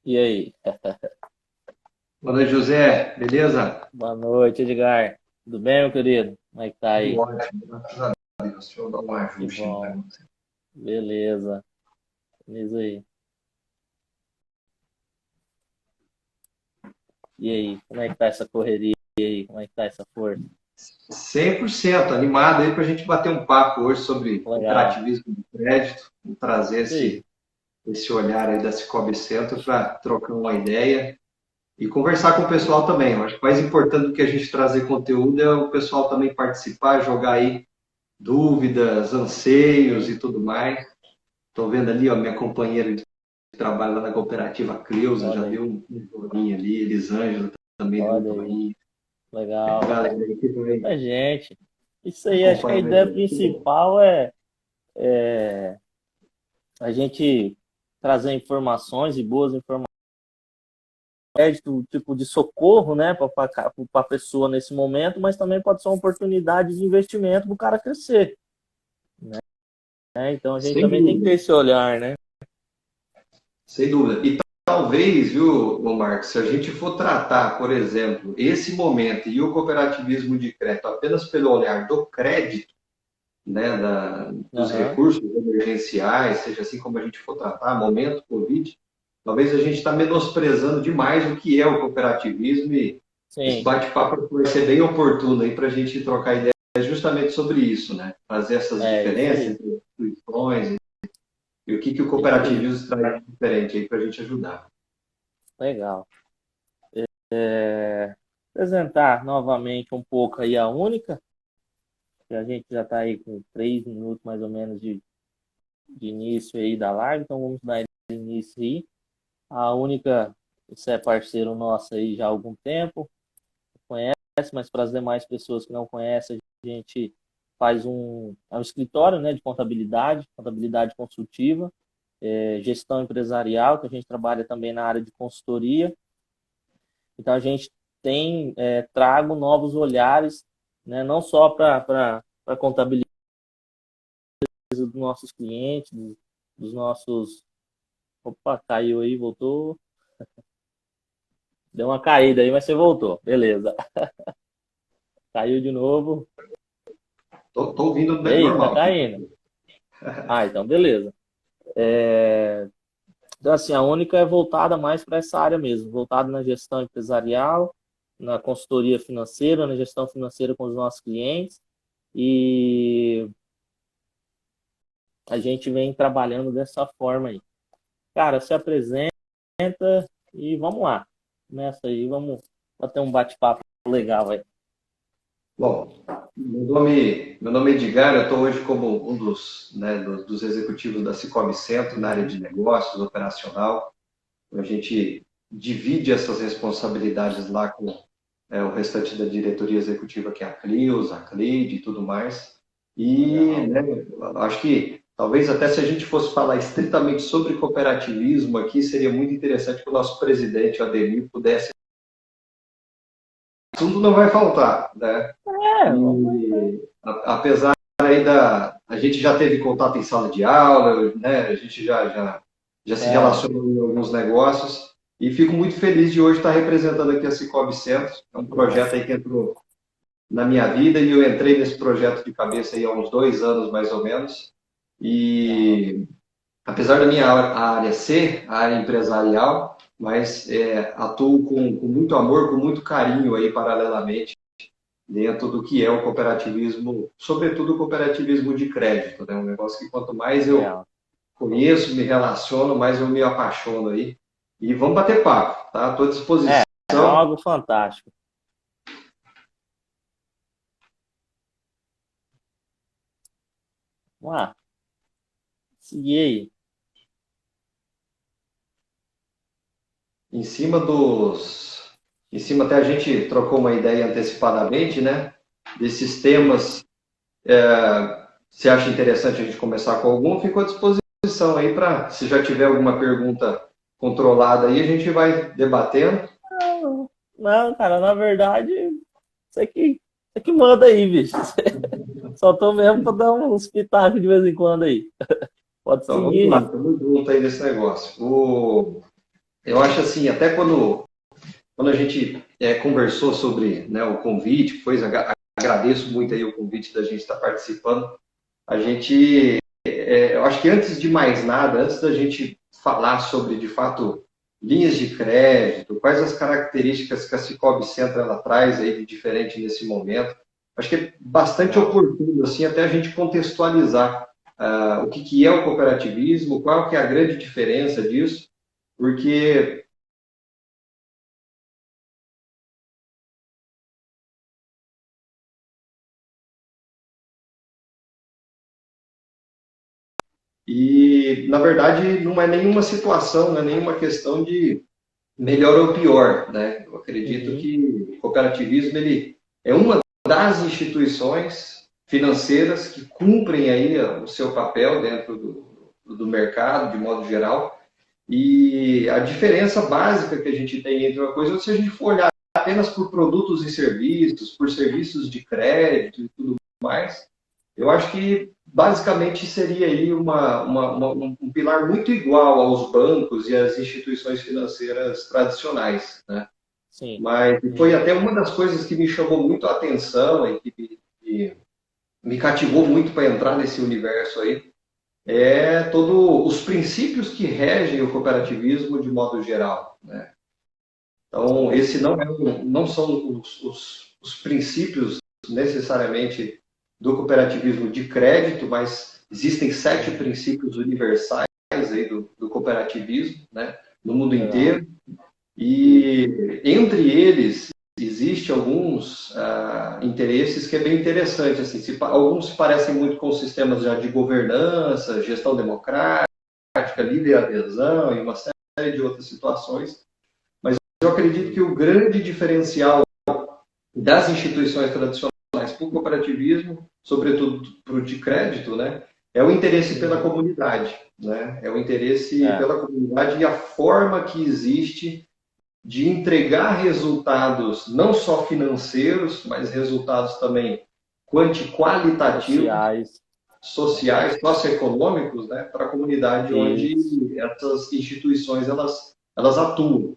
E aí? Boa noite, José. Beleza? Boa noite, Edgar. Tudo bem, meu querido? Como é que tá Tudo aí? ótimo, graças a Deus. Deixa eu dar um Que ajuste no bom. negócio. Beleza. Diz aí. E aí? Como é que tá essa correria aí? Como é que tá essa força? 100% animado aí para a gente bater um papo hoje sobre Legal. cooperativismo de crédito, e trazer Isso aí. esse olhar aí da Cicobi Centro para trocar uma ideia e conversar com o pessoal também. Eu acho que mais importante do que a gente trazer conteúdo é o pessoal também participar, jogar aí dúvidas, anseios e tudo mais. Estou vendo ali, ó, minha companheira de trabalho lá na cooperativa Creuza, já Olha aí. deu um joguinho ali, Elisângela também deu um Olha aí. joguinho. Tem uma Legal. galera aí que vai A gente. Isso aí, acho que a acompanhar a ideia gente. Bom, principal é a gente trazer informações e boas informações, crédito, tipo de socorro, né, para a pessoa nesse momento, mas também pode ser uma oportunidade de investimento para o cara crescer. Né? Então a gente sem também tem que ter dúvida, esse olhar, né? sem dúvida. E talvez, viu, ô Marcos, se a gente for tratar, por exemplo, esse momento e o cooperativismo de crédito apenas pelo olhar do crédito, né, dos Aham. recursos emergenciais, seja assim como a gente for tratar, momento Covid, talvez a gente está menosprezando demais o que é o cooperativismo e esse Sim, bate-papo vai ser bem oportuno aí para a gente trocar ideias justamente sobre isso, né? Fazer essas é isso diferenças aí. entre instituições e o que o Isso aí. cooperativismo traz de diferente aí para a gente ajudar. Legal. Apresentar novamente um pouco aí a única, que a gente já está aí com 3 minutos mais ou menos de início aí da live, então vamos dar início aí. A única, você é parceiro nosso aí já há algum tempo, conhece, mas para as demais pessoas que não conhecem, a gente é um escritório, né, de contabilidade consultiva, gestão empresarial, que a gente trabalha também na área de consultoria. Então a gente trago novos olhares, né, não só para a contabilidade dos nossos clientes, dos nossos. Opa, caiu aí, voltou. Deu uma caída aí, mas você voltou. Beleza. Caiu de novo. Tô ouvindo Ei, tá normal aqui. caindo. Ah, então beleza. Então, assim, a única é voltada mais para essa área mesmo, voltada na gestão empresarial, na consultoria financeira, na gestão financeira com os nossos clientes. E a gente vem trabalhando dessa forma aí. Cara, se apresenta e vamos lá. Começa aí, vamos bater um bate-papo legal aí. Bom, meu nome é Edgar, eu estou hoje como um dos executivos da Cicobi Centro na área Uhum. de negócios, operacional. A gente divide essas responsabilidades lá com o restante da diretoria executiva, que é a Clios, a Cleide e tudo mais. E Legal. né, acho que talvez até se a gente fosse falar estritamente sobre cooperativismo aqui, seria muito interessante que o nosso presidente, o Ademir, pudesse. Tudo não vai faltar, né? Vamos. E apesar aí a gente já teve contato em sala de aula, né? A gente já se É, relacionou em alguns negócios e fico muito feliz de hoje estar representando aqui a Cicobi Centro. É um que bom. projeto aí que entrou na minha vida e eu entrei nesse projeto de cabeça aí há uns 2 anos mais ou menos. Legal. E apesar da minha área ser a área empresarial, mas atuo com muito amor, com muito carinho aí paralelamente dentro do que é o cooperativismo, sobretudo o cooperativismo de crédito, né? Um negócio que quanto mais eu Legal. conheço, me relaciono, mais eu me apaixono aí. E vamos bater papo, tá? Estou à disposição. É algo fantástico. Vamos lá. Seguir aí. Em cima em cima até a gente trocou uma ideia antecipadamente, né? Desses temas, se acha interessante a gente começar com algum, fico à disposição aí para, se já tiver alguma pergunta controlada aí, a gente vai debatendo. Não, não, cara, na verdade, você que manda aí, bicho. Só tô mesmo pra dar uns pitacos de vez em quando aí. Pode Então vamos lá, seguir estamos juntos aí nesse negócio. eu acho assim, até quando a gente conversou sobre, né, o convite, pois agradeço muito aí o convite da gente estar participando. A gente, eu acho que antes de mais nada, antes da gente falar sobre, de fato, linhas de crédito, quais as características que a Cicobi Centro ela traz aí de diferente nesse momento, acho que é bastante Legal. oportuno, assim, até a gente contextualizar o que é o cooperativismo, qual que é a grande diferença disso, porque na verdade, não é nenhuma situação, não é nenhuma questão de melhor ou pior, né? Eu acredito Uhum. que o cooperativismo ele é uma das instituições financeiras que cumprem aí o seu papel dentro do mercado, de modo geral. E a diferença básica que a gente tem entre uma coisa é se a gente for olhar apenas por produtos e serviços, por serviços de crédito e tudo mais, eu acho que basicamente seria aí um pilar muito igual aos bancos e às instituições financeiras tradicionais, né? Sim. Mas foi Uhum. até uma das coisas que me chamou muito a atenção e que me cativou muito para entrar nesse universo aí, é todos os princípios que regem o cooperativismo de modo geral, né? Então, Sim. esse não são os princípios necessariamente do cooperativismo de crédito, mas existem 7 Uhum. princípios universais aí do cooperativismo, né, no mundo Legal. inteiro. E entre eles existe alguns interesses que é bem interessante. Assim, alguns se parecem muito com sistemas já de governança, gestão democrática, livre adesão e uma série de outras situações. Mas eu acredito que Uhum. o grande diferencial das instituições tradicionais para o cooperativismo, sobretudo para o de crédito, né, é o interesse pela Uhum. comunidade, né? É o interesse É. pela comunidade e a forma que existe de entregar resultados não só financeiros, mas resultados também qualitativos, Sociais. sociais, socioeconômicos, né, para a comunidade onde Isso. essas instituições elas atuam,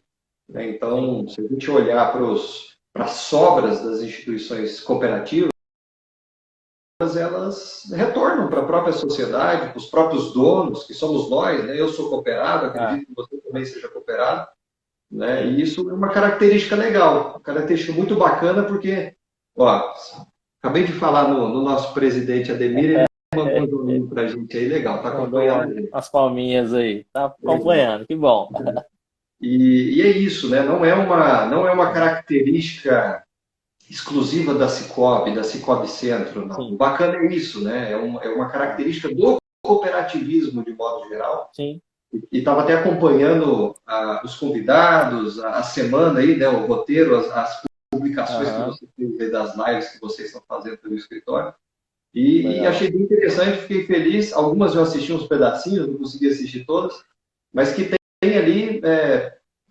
né? Sim. Então, se a gente olhar para as sobras das instituições cooperativas, elas retornam para a própria sociedade, para os próprios donos, que somos nós, né? Eu sou cooperado, Ah, acredito que você também seja cooperado, né? sim. E isso é uma característica legal, uma característica muito bacana, porque, ó, acabei de falar no nosso presidente Ademir, ele mandou um joguinho para a gente aí, legal, tá Mandou acompanhando a gente. umas palminhas aí. Tá Legal. acompanhando, que bom. E é isso, né? Não é uma característica exclusiva da Cicobi Centro, não. O Sim, bacana é isso, né? É uma ah, característica do cooperativismo de modo geral. sim, E estava até acompanhando os convidados, a semana aí, né? O roteiro, as publicações que aham, você fez aí das lives que vocês estão fazendo pelo escritório. E legal. achei bem interessante, fiquei feliz. Algumas eu assisti uns pedacinhos, não consegui assistir todas, mas que tem ali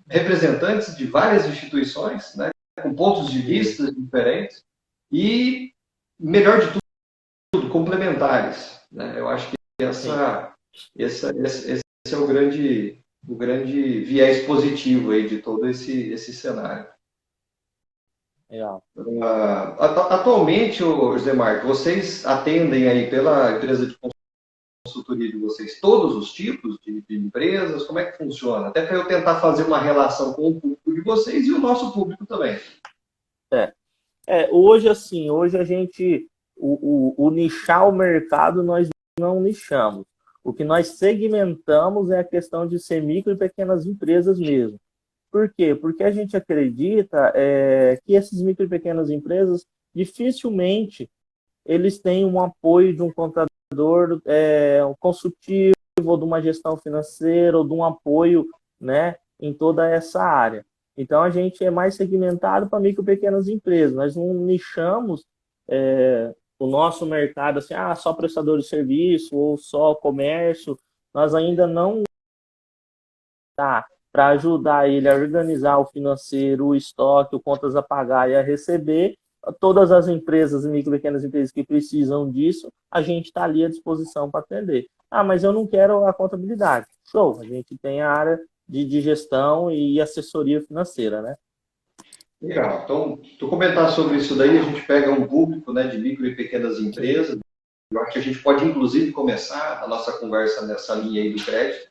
representantes de várias instituições, né, com pontos de E, vista diferentes e, melhor de tudo, complementares. Né? Eu acho que sim, esse é o grande viés positivo aí de todo esse cenário. legal. Atualmente, José Marco, vocês atendem aí pela empresa de consultoria de vocês todos os tipos de empresas? Como é que funciona? Até para eu tentar fazer uma relação com o público de vocês e o nosso público também. É, hoje assim, hoje a gente, o nichar o mercado nós não nichamos. O que nós segmentamos é a questão de ser micro e pequenas empresas mesmo. Por quê? Porque a gente acredita que esses micro e pequenas empresas dificilmente eles têm um apoio de um contador um consultivo, ou de uma gestão financeira, ou de um apoio, né, em toda essa área. Então, a gente é mais segmentado para micro e pequenas empresas. Nós não nichamos o nosso mercado assim, só prestador de serviço ou só comércio. Nós ainda não dá para ajudar ele a organizar o financeiro, o estoque, o contas a pagar e a receber. Todas as empresas, micro e pequenas empresas que precisam disso, a gente está ali à disposição para atender. Mas eu não quero a contabilidade. Show, a gente tem a área de gestão e assessoria financeira, né? Legal. Então, tu comentar sobre isso daí, a gente pega um público, né, de micro e pequenas empresas. Eu acho que a gente pode, inclusive, começar a nossa conversa nessa linha aí do crédito.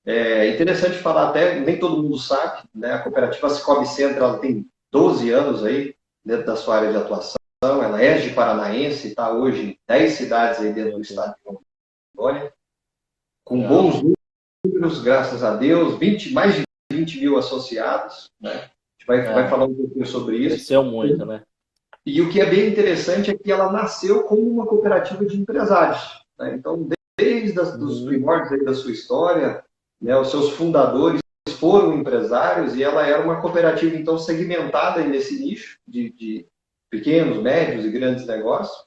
É interessante falar até, nem todo mundo sabe, né, a cooperativa Cicobi Centro, ela tem 12 anos aí dentro da sua área de atuação. Ela é de Paranaense, está hoje em 10 cidades aí dentro do Meu Deus. estado de Rondônia, com Legal. bons números, graças a Deus, mais de 20 mil associados, né? A gente vai É, falar um pouquinho sobre isso. cresceu muito, né? E o que é bem interessante é que ela nasceu como uma cooperativa de empresários, né? Então, desde os Uhum. primórdios aí da sua história, né, os seus fundadores foram empresários e ela era uma cooperativa, então, segmentada nesse nicho de pequenos, médios e grandes negócios.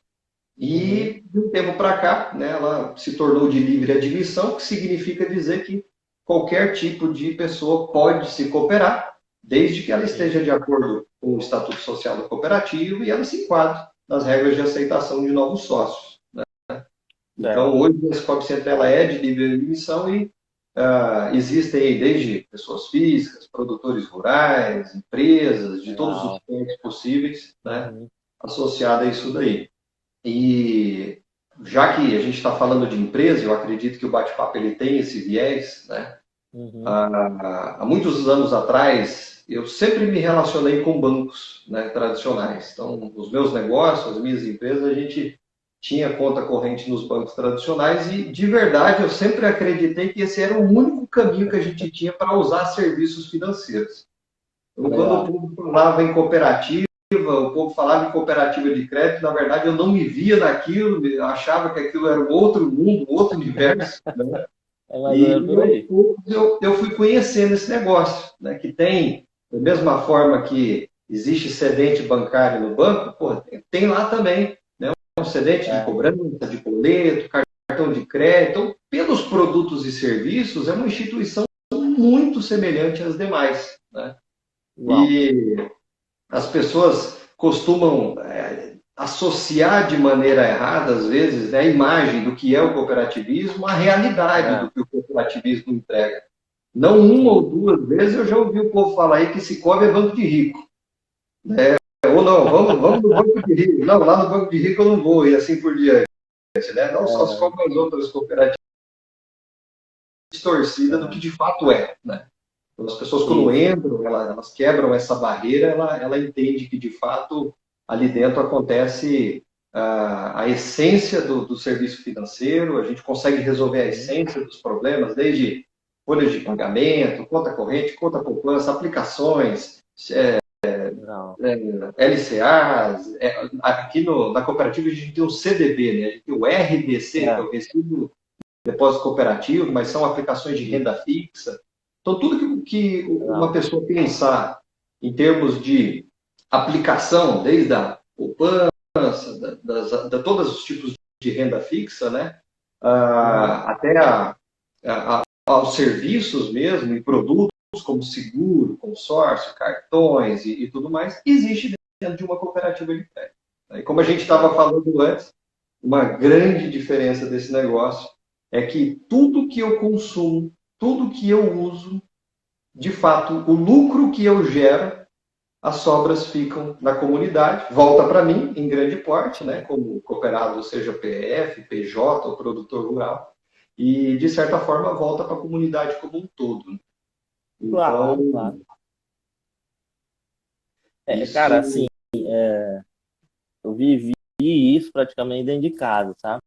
Uhum. E, de um tempo para cá, né, ela se tornou de livre admissão, que significa dizer que qualquer tipo de pessoa pode se cooperar, desde que ela Sim. esteja de acordo com o Estatuto Social da Cooperativa e ela se enquadre nas regras de aceitação de novos sócios. Certo. Então, hoje a Scope Center ela é de livre admissão e existem aí desde pessoas físicas, produtores rurais, empresas, de todos os Legal. pontos possíveis, né, Uhum. associada a isso daí. E já que a gente está falando de empresa, eu acredito que o bate-papo ele tem esse viés, né? Uhum. Há muitos anos atrás, eu sempre me relacionei com bancos, né, tradicionais. Então, os meus negócios, as minhas empresas, a gente tinha conta corrente nos bancos tradicionais e, de verdade, eu sempre acreditei que esse era o único caminho que a gente tinha para usar serviços financeiros. Então, quando o Legal. povo falava em cooperativa, o povo falava em cooperativa de crédito, na verdade eu não me via naquilo, eu achava que aquilo era um outro mundo, um outro universo, né? É mais ou menos E por aos aí. poucos eu fui conhecendo esse negócio, né? Que tem, da mesma forma que existe excedente bancário no banco, pô, tem lá também, né? Um excedente de É. cobrança, de boleto, cartão de crédito. Então, pelos produtos e serviços, é uma instituição muito semelhante às demais, né? Igual. E as pessoas costumam associar de maneira errada, às vezes, né, a imagem do que é o cooperativismo à realidade É. do que o cooperativismo entrega. Não uma ou Sim. duas vezes eu já ouvi o povo falar aí que Sicoob é banco de rico. Ou não, vamos no banco de rico. Não, lá no banco de rico eu não vou, e assim por diante. Né? Não só É. Sicoob, mas outras cooperativas distorcida do que É. de fato é. Né? Então, as pessoas, quando Isso. entram, elas quebram essa barreira, ela entende que, de fato, ali dentro acontece a essência do serviço financeiro, a gente consegue resolver a Uhum. essência dos problemas, desde folhas de pagamento, conta corrente, conta poupança, aplicações, Legal. LCAs. Aqui na cooperativa a gente tem o CDB, né? A gente tem o RDC, que é É. o Recibo Depósito Cooperativo, mas são aplicações de renda Isso. fixa. Então, tudo que uma Legal. pessoa pensar em termos de aplicação, desde a poupança, todos os tipos de renda fixa, né? Uhum. Até aos serviços mesmo e produtos como seguro, consórcio, cartões e tudo mais, existe dentro de uma cooperativa de crédito. E como a gente estava Legal. falando antes, uma grande diferença desse negócio é que tudo que eu consumo, tudo que eu uso, de fato, o lucro que eu gero, as sobras ficam na comunidade, volta para mim em grande porte, né, Sim. como cooperado, seja PF, PJ ou produtor rural, e de certa forma volta para a comunidade como um todo. Então, Claro, claro. É, cara, assim, isso eu vivi isso praticamente dentro de casa, sabe?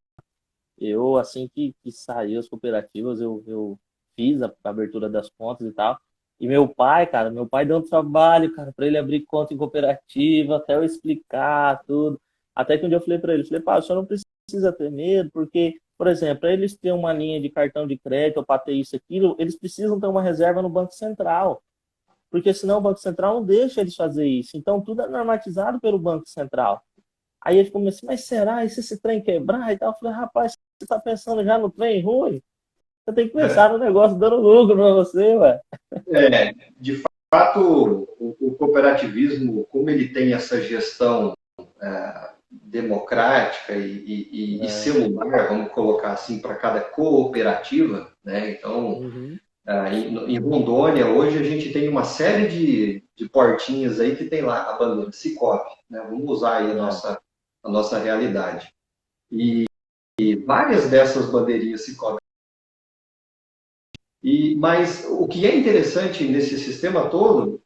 Eu, assim que saiu as cooperativas, eu fiz a abertura das contas e tal. E meu pai, cara, meu pai deu um trabalho, cara, para ele abrir conta em cooperativa, até eu explicar tudo. Até que um dia eu falei para ele, falei, pá, o senhor não precisa ter medo, porque, por exemplo, para eles terem uma linha de cartão de crédito ou para ter isso, aquilo, eles precisam ter uma reserva no Banco Central. Porque senão o Banco Central não deixa eles fazer isso. Então tudo é normatizado pelo Banco Central. Aí ele ficou assim, mas será? E se esse trem quebrar e tal? Eu falei, rapaz, você tá pensando já no trem ruim? Você tem que pensar no negócio dando lucro pra você, ué. de fato, o cooperativismo, como ele tem essa gestão democrática e É. celular, vamos colocar assim, para cada cooperativa, né? Então, Uhum. Em Rondônia, hoje a gente tem uma série de portinhas aí que tem lá a bandeira Cicobi, né? Vamos usar aí a nossa realidade. E várias dessas bandeirinhas Cicobi. Mas o que é interessante nesse sistema todo,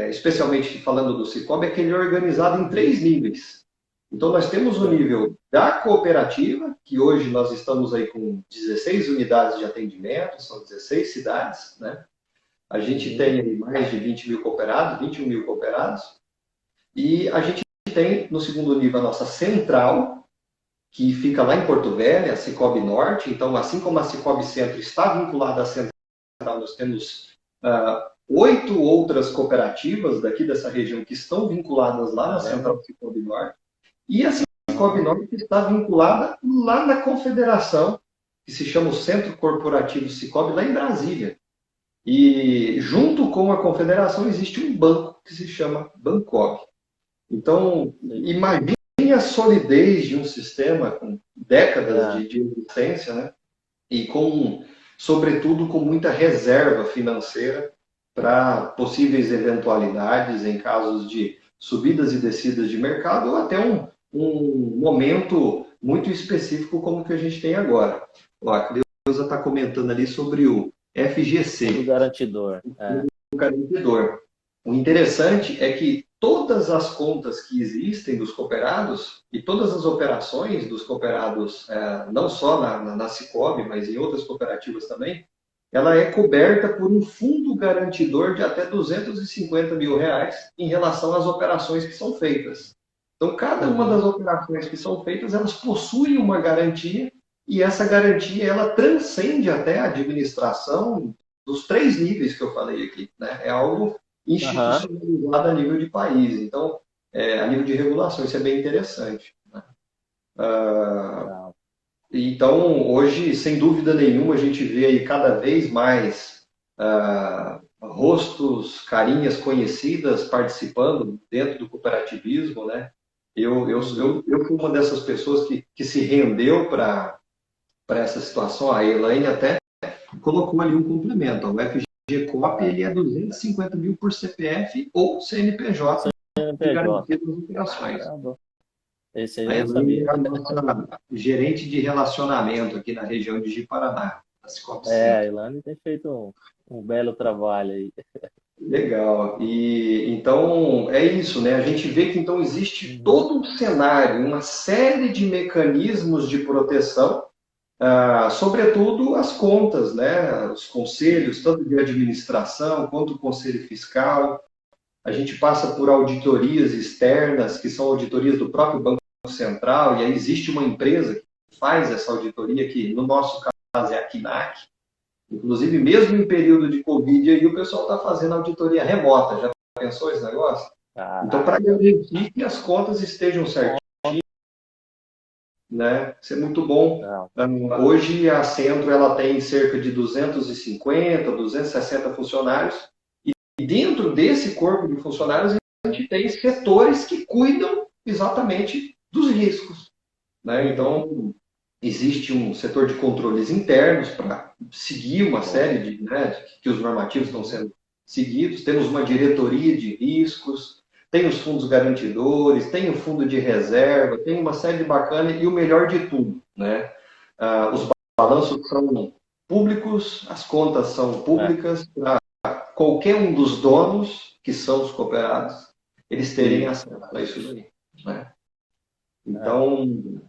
especialmente falando do Cicobi, é que ele é organizado em 3 níveis. Então, nós temos o nível da cooperativa, que hoje nós estamos aí com 16 unidades de atendimento, são 16 cidades, né? A gente tem aí mais de 20 mil cooperados, 21 mil cooperados. E a gente tem, no segundo nível, a nossa central, que fica lá em Porto Velho, a Cicobi Norte. Então, assim como a Cicobi Centro está vinculada à central, nós temos 8 outras cooperativas daqui dessa região que estão vinculadas lá na central Cicobi Norte. E a Cicobi Norte está vinculada lá na confederação, que se chama o Centro Corporativo Cicobi, lá em Brasília. E junto com a confederação existe um banco que se chama Bancob. Então, imagine a solidez de um sistema com décadas de existência, né? E sobretudo, com muita reserva financeira para possíveis eventualidades em casos de subidas e descidas de mercado ou até um momento muito específico como o que a gente tem agora. A Cleusa está comentando ali sobre o FGC. O garantidor. O garantidor. O interessante é que todas as contas que existem dos cooperados e todas as operações dos cooperados, não só na Cicobi, mas em outras cooperativas também, ela é coberta por um fundo garantidor de até R$250 mil em relação às operações que são feitas. Então, cada uma das operações que são feitas, elas possuem uma garantia e essa garantia ela transcende até a administração dos 3 níveis que eu falei aqui, né? É algo institucionalizado a nível de país. Então, a nível de regulação, isso é bem interessante. Né? Então, hoje, sem dúvida nenhuma, a gente vê aí cada vez mais rostos, carinhas conhecidas participando dentro do cooperativismo, né? Eu fui uma dessas pessoas que se rendeu para essa situação. A Elaine até colocou ali um complemento. O FGCOP ele é 250 mil por CPF ou CNPJ de garantia das operações. Esse aí eu sabia. É a nossa gerente de relacionamento aqui na região de Ji-Paraná. A Elaine tem feito um belo trabalho aí. Legal. E então é isso, né? A gente vê que então existe todo um cenário, uma série de mecanismos de proteção, sobretudo as contas, né? Os conselhos, tanto de administração quanto o conselho fiscal. A gente passa por auditorias externas, que são auditorias do próprio Banco Central, e aí existe uma empresa que faz essa auditoria, que no nosso caso é a KNAC. Inclusive, mesmo em período de Covid, aí o pessoal está fazendo auditoria remota. Já pensou esse negócio? Então, para garantir que as contas estejam certinhas, né? Isso é muito bom. Hoje, a Centro ela tem cerca de 250, 260 funcionários. E dentro desse corpo de funcionários, a gente tem setores que cuidam exatamente dos riscos. Né? Então, existe um setor de controles internos para seguir uma série que os normativos estão sendo seguidos. Temos uma diretoria de riscos, tem os fundos garantidores, tem o fundo de reserva, tem uma série de bacana e o melhor de tudo, né? Os balanços são públicos, as contas são públicas para qualquer um dos donos, que são os cooperados, eles terem acesso a isso daí. Né? Então,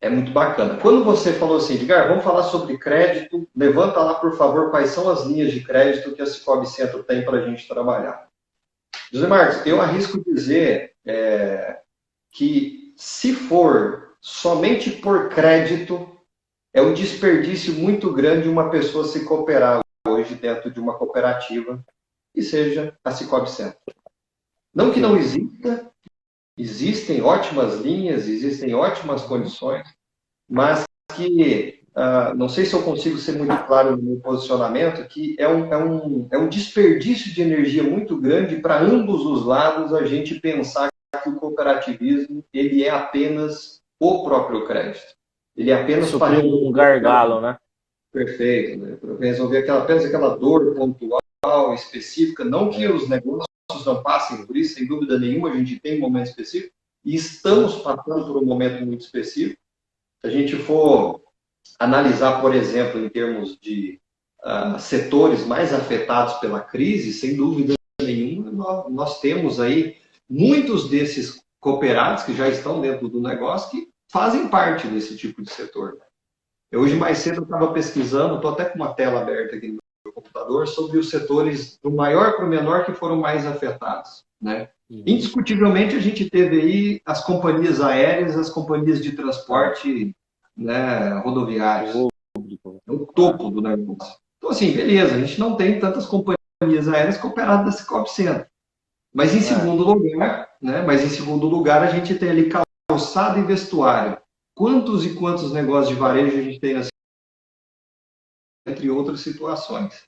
é muito bacana. Quando você falou assim, Edgar, vamos falar sobre crédito, levanta lá, por favor, quais são as linhas de crédito que a Cicobi Centro tem para a gente trabalhar. José Marcos, eu arrisco dizer que se for somente por crédito, é um desperdício muito grande uma pessoa se cooperar hoje dentro de uma cooperativa que seja a Cicobi Centro. Não que não exista, existem ótimas linhas, existem ótimas condições, mas que, não sei se eu consigo ser muito claro no meu posicionamento, que é um desperdício de energia muito grande para ambos os lados a gente pensar que o cooperativismo ele é apenas o próprio crédito. Ele é apenas um gargalo, né? Perfeito, né? Para resolver apenas aquela dor pontual, específica. Não que os negócios não passem por isso, sem dúvida nenhuma, a gente tem um momento específico, e estamos passando por um momento muito específico. Se a gente for analisar, por exemplo, em termos de setores mais afetados pela crise, sem dúvida nenhuma, nós temos aí muitos desses cooperados que já estão dentro do negócio que fazem parte desse tipo de setor. Hoje mais cedo eu estava pesquisando, estou até com uma tela aberta aqui no meu computador, sobre os setores do maior para o menor que foram mais afetados, né? Indiscutivelmente a gente teve aí as companhias aéreas, as companhias de transporte, né, rodoviários. É o topo do negócio. Então, assim, beleza, a gente não tem tantas companhias aéreas cooperadas da Cicobi Centro. Mas em segundo lugar, né? Mas em segundo lugar, a gente tem ali calçado e vestuário. Quantos e quantos negócios de varejo a gente tem nessa, entre outras situações.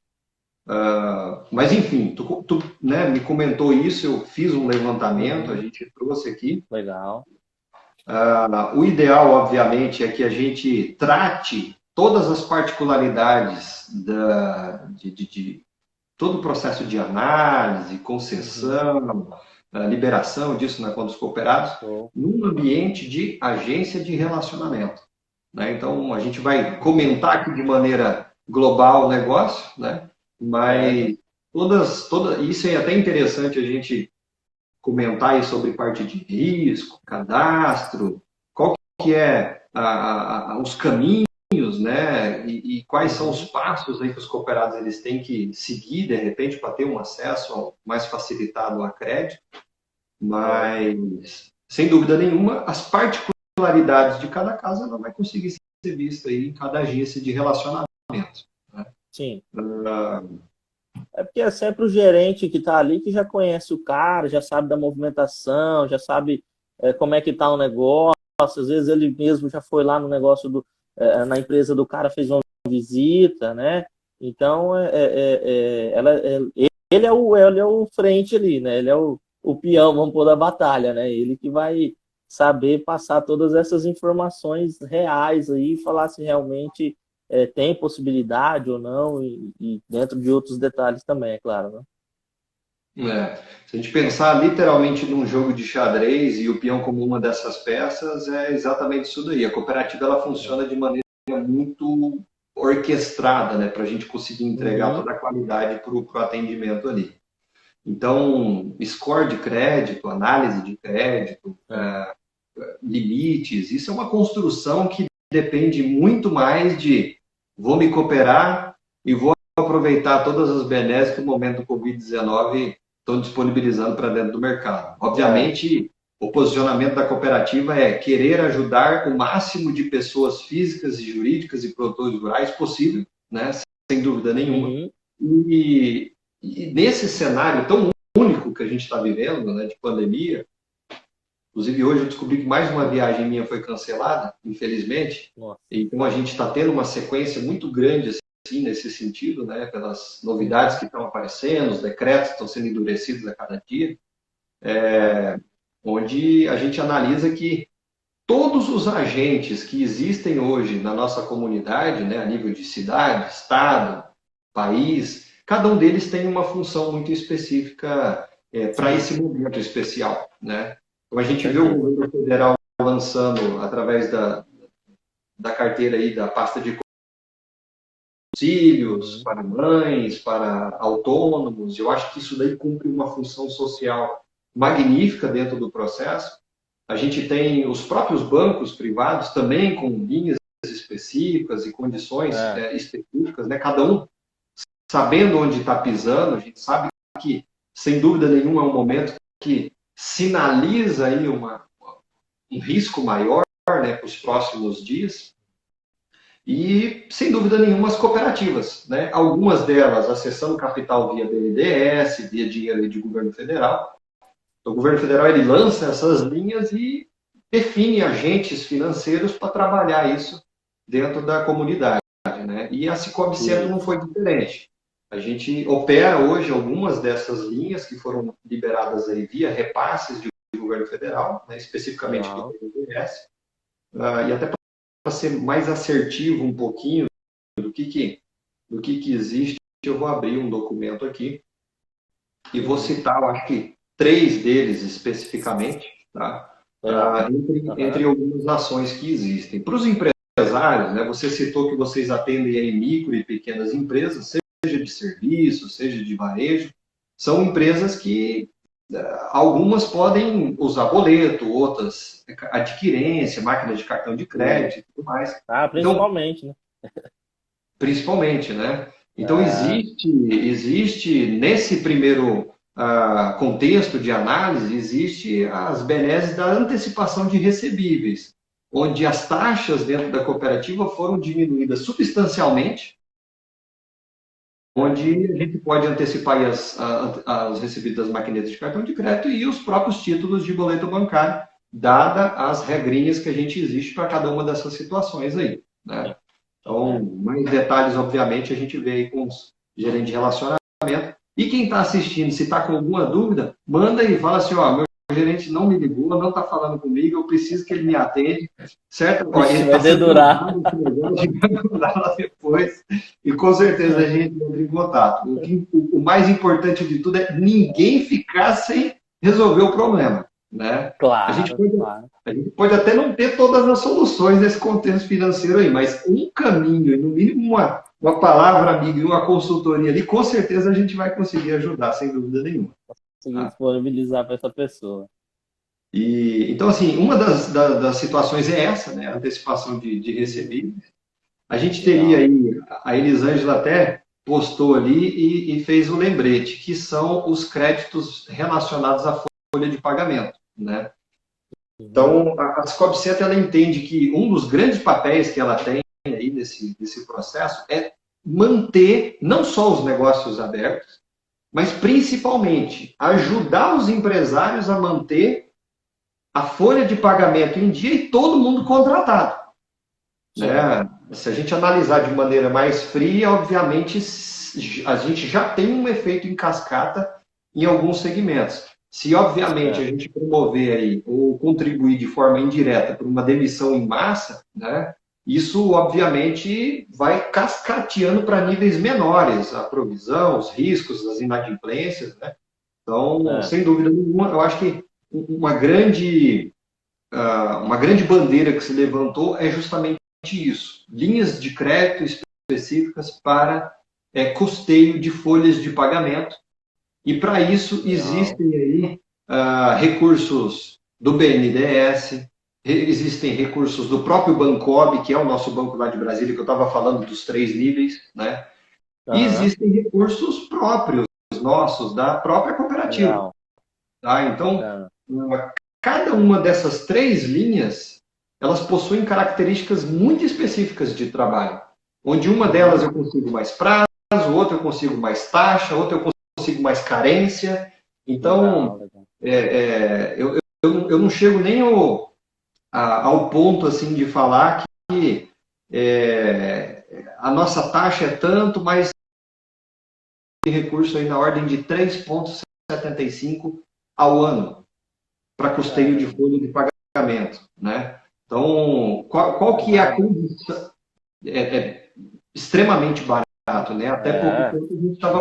Mas enfim, tu né, me comentou isso, eu fiz um levantamento, a gente trouxe aqui. Legal. O ideal, obviamente, é que a gente trate todas as particularidades de todo o processo de análise, concessão, liberação disso na conta dos cooperados, num ambiente de agência de relacionamento. Né? Então, a gente vai comentar aqui de maneira global o negócio, né? Mas isso é até interessante a gente comentar aí sobre parte de risco, cadastro, qual que é os caminhos, né? E quais são os passos aí que os cooperados eles têm que seguir, de repente, para ter um acesso mais facilitado a crédito. Mas, sem dúvida nenhuma, as particularidades de cada caso ela vai conseguir ser vista aí em cada agência de relacionamento. Né? Sim. É porque é sempre o gerente que está ali que já conhece o cara, já sabe da movimentação, já sabe como é que está o negócio. Às vezes ele mesmo já foi lá no negócio na empresa do cara, fez uma visita, né? Então ele é o frente ali, né? Ele é o peão, vamos pôr, da batalha, né? Ele que vai saber passar todas essas informações reais aí, falar se realmente tem possibilidade ou não, e dentro de outros detalhes também, é claro, né? Se a gente pensar literalmente num jogo de xadrez e o peão como uma dessas peças, é exatamente isso daí. A cooperativa ela funciona de maneira muito orquestrada, né, para a gente conseguir entregar toda a qualidade para o atendimento ali. Então, score de crédito, análise de crédito, limites, isso é uma construção que depende muito mais de vou me cooperar e vou aproveitar todas as benesses que o momento do Covid-19 estão disponibilizando para dentro do mercado. Obviamente, o posicionamento da cooperativa é querer ajudar o máximo de pessoas físicas e jurídicas e produtores rurais possível, né? Sem dúvida nenhuma. E nesse cenário tão único que a gente está vivendo, né, de pandemia, inclusive hoje eu descobri que mais uma viagem minha foi cancelada, infelizmente. Nossa. Então a gente está tendo uma sequência muito grande assim, nesse sentido, né, pelas novidades que estão aparecendo, os decretos que estão sendo endurecidos a cada dia, onde a gente analisa que todos os agentes que existem hoje na nossa comunidade, né, a nível de cidade, estado, país, cada um deles tem uma função muito específica para esse momento especial, né? Então a gente vê o governo federal lançando através da carteira aí da pasta de auxílios para mães, para autônomos. Eu acho que isso daí cumpre uma função social magnífica dentro do processo. A gente tem os próprios bancos privados também com linhas específicas e condições específicas, né? Cada um sabendo onde está pisando. A gente sabe que, sem dúvida nenhuma, é um momento que sinaliza aí um risco maior, né, para os próximos dias. E, sem dúvida nenhuma, as cooperativas, né? Algumas delas acessando capital via BNDES, via dinheiro de governo federal. O governo federal ele lança essas linhas e define agentes financeiros para trabalhar isso dentro da comunidade, né? E a Cicobi Centro não foi diferente. A gente opera hoje algumas dessas linhas que foram liberadas aí via repasses de governo federal, né? Especificamente do BNDES, e até para ser mais assertivo um pouquinho do que existe, eu vou abrir um documento aqui e vou citar, eu acho que 3 deles especificamente, tá? Legal. Entre algumas ações que existem. Para os empresários, né, você citou que vocês atendem aí micro e pequenas empresas, seja de serviço, seja de varejo, são empresas que algumas podem usar boleto, outras adquirência, máquina de cartão de crédito e tudo mais. Então, Principalmente, né? principalmente, né? Então, É, existe nesse primeiro contexto de análise, existe as benesses da antecipação de recebíveis, onde as taxas dentro da cooperativa foram diminuídas substancialmente, onde a gente pode antecipar aí as recebidas das maquinetas de cartão de crédito e os próprios títulos de boleto bancário, dada as regrinhas que a gente existe para cada uma dessas situações aí, né? Então, mais detalhes, obviamente, a gente vê aí com os gerentes de relacionamento. E quem está assistindo, se está com alguma dúvida, manda e fala assim, ó, meu gerente não me ligou, não está falando comigo, eu preciso que ele me atende, certo? Ó, ele vai está sendo dedurar. mandado, a gente vai mandar lá depois, e com certeza a gente entra em contato. O mais importante de tudo é ninguém ficar sem resolver o problema, né? A gente Claro, pode, claro. a gente pode até não ter todas as soluções nesse contexto financeiro aí, mas um caminho, e no mínimo uma palavra amiga e uma consultoria ali, com certeza a gente vai conseguir ajudar, sem dúvida nenhuma. Conseguir Tá? disponibilizar para essa pessoa. Então, assim, uma das situações é essa, né? A antecipação de recebíveis. A gente teria Legal. aí, a Elisângela até postou ali e fez o lembrete, que são os créditos relacionados à folha de pagamento, né? Então, a Scope 7, ela entende que um dos grandes papéis que ela tem aí nesse processo é manter não só os negócios abertos, mas principalmente ajudar os empresários a manter a folha de pagamento em dia e todo mundo contratado, Sim. né? Se a gente analisar de maneira mais fria, obviamente a gente já tem um efeito em cascata em alguns segmentos. Se, obviamente, a É. gente promover aí ou contribuir de forma indireta para uma demissão em massa, né, isso, obviamente, vai cascateando para níveis menores a provisão, os riscos, as inadimplências, né? Então, É. sem dúvida nenhuma, eu acho que uma grande bandeira que se levantou é justamente isso: linhas de crédito específicas para custeio de folhas de pagamento. E para isso Legal. existem aí recursos do BNDES, existem recursos do próprio Bancob, que é o nosso banco lá de Brasília, que eu estava falando dos 3 níveis, né? E Aham. existem recursos próprios nossos, da própria cooperativa. Legal. Tá? Então, Bacana. cada uma dessas 3 linhas, elas possuem características muito específicas de trabalho, onde uma delas eu consigo mais prazo, outra eu consigo mais taxa, outra eu consigo mais carência. Então, Legal, legal. eu não chego nem ao ponto assim de falar que a nossa taxa é tanto, mas tem recurso aí na ordem de 3,75 ao ano para custeio de Caramba. folha de pagamento, né? Então, qual É que é a nada. condição? É extremamente barato, né? Até pouco É. tempo a gente estava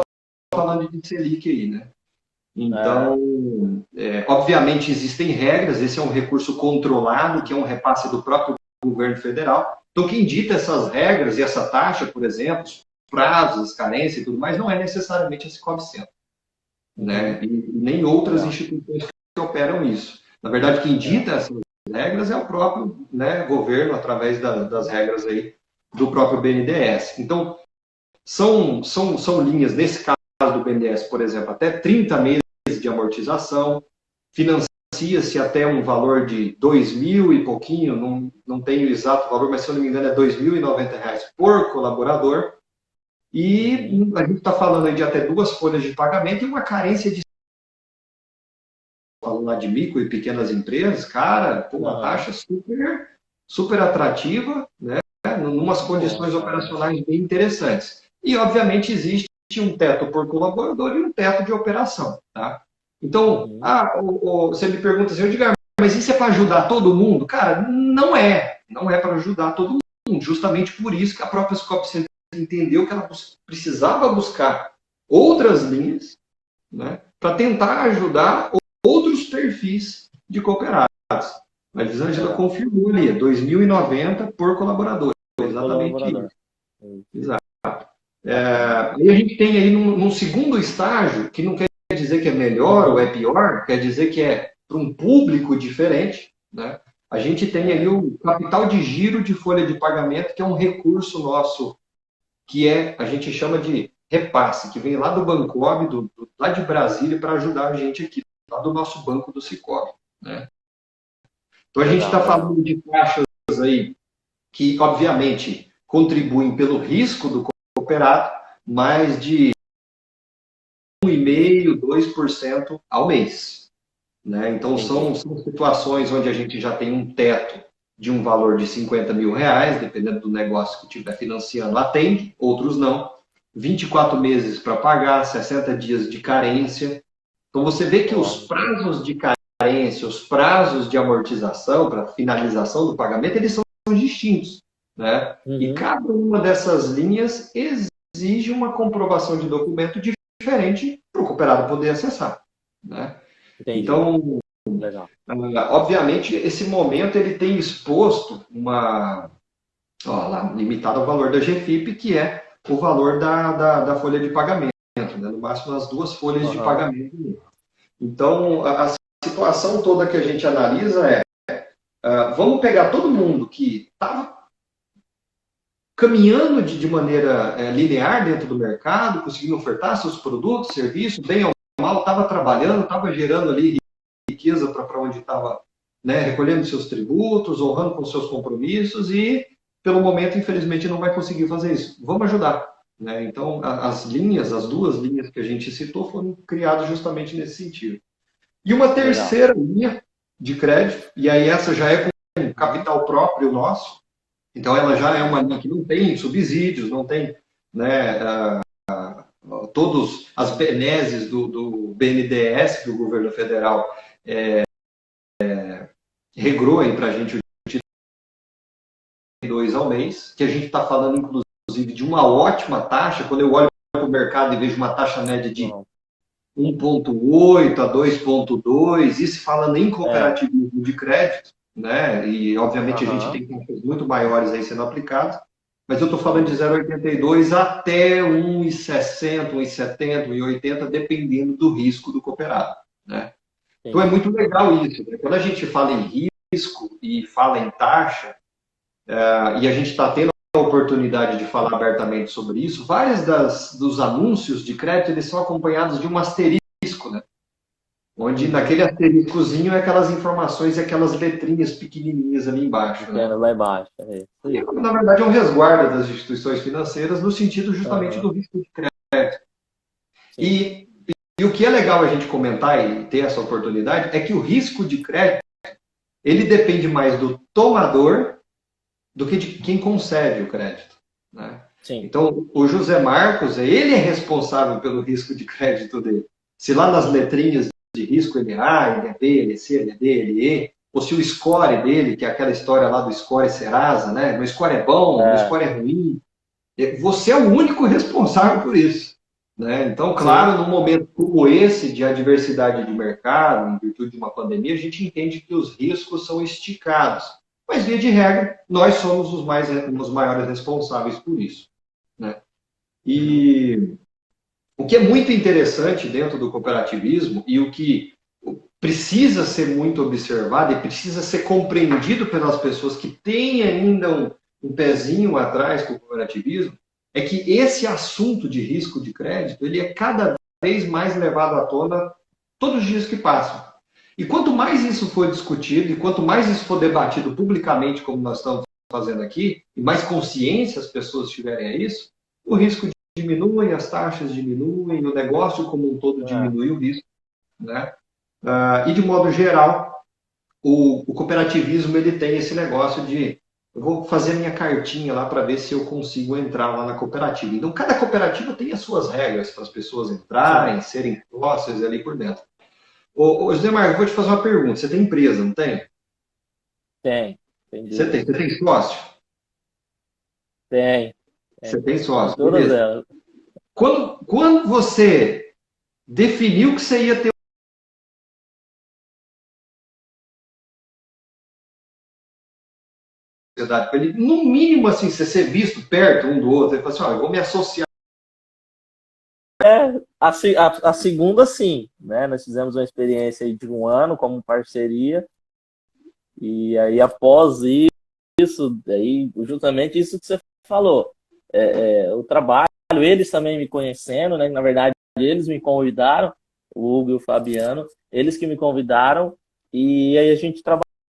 falando de Selic aí, né? É. Então, obviamente existem regras, esse é um recurso controlado, que é um repasse do próprio governo federal. Então, quem dita essas regras e essa taxa, por exemplo, os prazos, as carências e tudo mais, não é necessariamente esse Cobcentro, né? E nem outras Legal. instituições que operam isso. Na verdade, quem É. dita essas regras é o próprio, né, governo, através das regras aí do próprio BNDES. Então, são linhas, nesse caso do BNDES, por exemplo, até 30 meses de amortização, financia-se até um valor de 2.000 e pouquinho, não tenho o exato valor, mas se eu não me engano é R$ 2.090 por colaborador, e a gente está falando aí de até 2 folhas de pagamento e uma carência de, falando lá de micro e pequenas empresas, cara, pô, uma Aham. taxa super, super atrativa, né, em umas Muito bom, condições cara. operacionais bem interessantes. E, obviamente, existe um teto por colaborador e um teto de operação, tá? Então, Uhum. você me pergunta assim, Edgar, mas isso é para ajudar todo mundo? Cara, não é. Não é para ajudar todo mundo. Justamente por isso que a própria Scop entendeu que ela precisava buscar outras linhas, né, para tentar ajudar outros perfis de cooperados. A Elisângela confirmou ali, 2.090 por colaborador. Por Exatamente colaborador. isso. Exato. E a gente tem aí num segundo estágio, que não quer dizer que é melhor ou é pior, quer dizer que é para um público diferente, né? A gente tem ali o capital de giro de folha de pagamento, que é um recurso nosso, que a gente chama de repasse, que vem lá do Bancob, lá de Brasília, para ajudar a gente aqui, lá do nosso banco do Sicoob, né? Então a gente está falando de taxas aí que, obviamente, contribuem pelo risco do cooperado, mais de 1,5%, 2% ao mês, né? Então são situações onde a gente já tem um teto de um valor de R$50 mil, dependendo do negócio que estiver financiando, atende, outros não. 24 meses para pagar, 60 dias de carência. Então você vê que os prazos de carência, os prazos de amortização para finalização do pagamento, eles são distintos, né? E cada uma dessas linhas exige uma comprovação de documento diferente para o cooperado poder acessar, né? Então, obviamente, esse momento ele tem exposto lá, limitado ao valor da GFIP, que é o valor da folha de pagamento, né? No máximo as 2 folhas de pagamento. Então, a situação toda que a gente analisa vamos pegar todo mundo que estava caminhando de maneira linear dentro do mercado, conseguindo ofertar seus produtos, serviços, bem ou mal, estava trabalhando, estava gerando ali riqueza para onde estava, né, recolhendo seus tributos, honrando com seus compromissos e, pelo momento, infelizmente, não vai conseguir fazer isso. Vamos ajudar, né? Então, as 2 linhas que a gente citou foram criadas justamente nesse sentido. E uma terceira linha de crédito, e aí essa já é com capital próprio nosso, então ela já é uma linha que não tem subsídios, não tem, né, todas as benesses do BNDES, que o governo federal regrou para a gente o 2 ao mês, que a gente está falando, inclusive, de uma ótima taxa. Quando eu olho para o mercado e vejo uma taxa média de 1,8 a 2,2, isso falando em cooperativismo de crédito, né? E, obviamente, a gente tem taxas muito maiores aí sendo aplicadas, mas eu estou falando de 0,82 até 1,60, 1,70, 1,80, dependendo do risco do cooperado, né? Então, é muito legal isso, né? Quando a gente fala em risco e fala em taxa, e a gente está tendo a oportunidade de falar abertamente sobre isso, vários dos anúncios de crédito, eles são acompanhados de um asterisco, né? Onde naquele asteriscozinho é aquelas informações e aquelas letrinhas pequenininhas ali embaixo. Né? Lá embaixo. Na verdade, é um resguardo das instituições financeiras no sentido justamente do risco de crédito. E o que é legal a gente comentar e ter essa oportunidade é que o risco de crédito, ele depende mais do tomador do que de quem concede o crédito, né? Então, o José Marcos, ele é responsável pelo risco de crédito dele. Se lá nas letrinhas de risco ele é A, ele é B, ele é C, ele é D, ele é E, ou se o score dele, que é aquela história lá do score Serasa, né? Meu score é bom, meu score é ruim. Você é o único responsável por isso, né? Então, claro, num momento como esse de adversidade de mercado, em virtude de uma pandemia, a gente entende que os riscos são esticados. Mas, via de regra, nós somos os maiores responsáveis por isso, né? E o que é muito interessante dentro do cooperativismo e o que precisa ser muito observado e precisa ser compreendido pelas pessoas que têm ainda um pezinho atrás com o cooperativismo, é que esse assunto de risco de crédito, ele é cada vez mais levado à tona todos os dias que passam. E quanto mais isso for discutido, e quanto mais isso for debatido publicamente, como nós estamos fazendo aqui, e mais consciência as pessoas tiverem a isso, o risco diminui, as taxas diminuem, o negócio como um todo diminui o risco, né? E de modo geral, o cooperativismo ele tem esse negócio de eu vou fazer a minha cartinha lá para ver se eu consigo entrar lá na cooperativa. Então, cada cooperativa tem as suas regras para as pessoas entrarem, serem sócias ali por dentro. Ô José Marcos, vou te fazer uma pergunta. Você tem empresa, não tem? Tem. Você tem sócio? Tem. Você tem Em sócio, todas beleza. elas. Quando você definiu que você ia ter sociedade com ele, no mínimo, assim, você ser visto perto um do outro, ele fala assim, ó, eu vou me associar. A segunda, sim, né? Nós fizemos uma experiência aí de um ano como parceria, e aí após isso, aí, justamente isso que você falou, o trabalho, eles também me conhecendo, né? Na verdade, eles me convidaram, o Hugo e o Fabiano, eles que me convidaram, e aí a gente trabalhou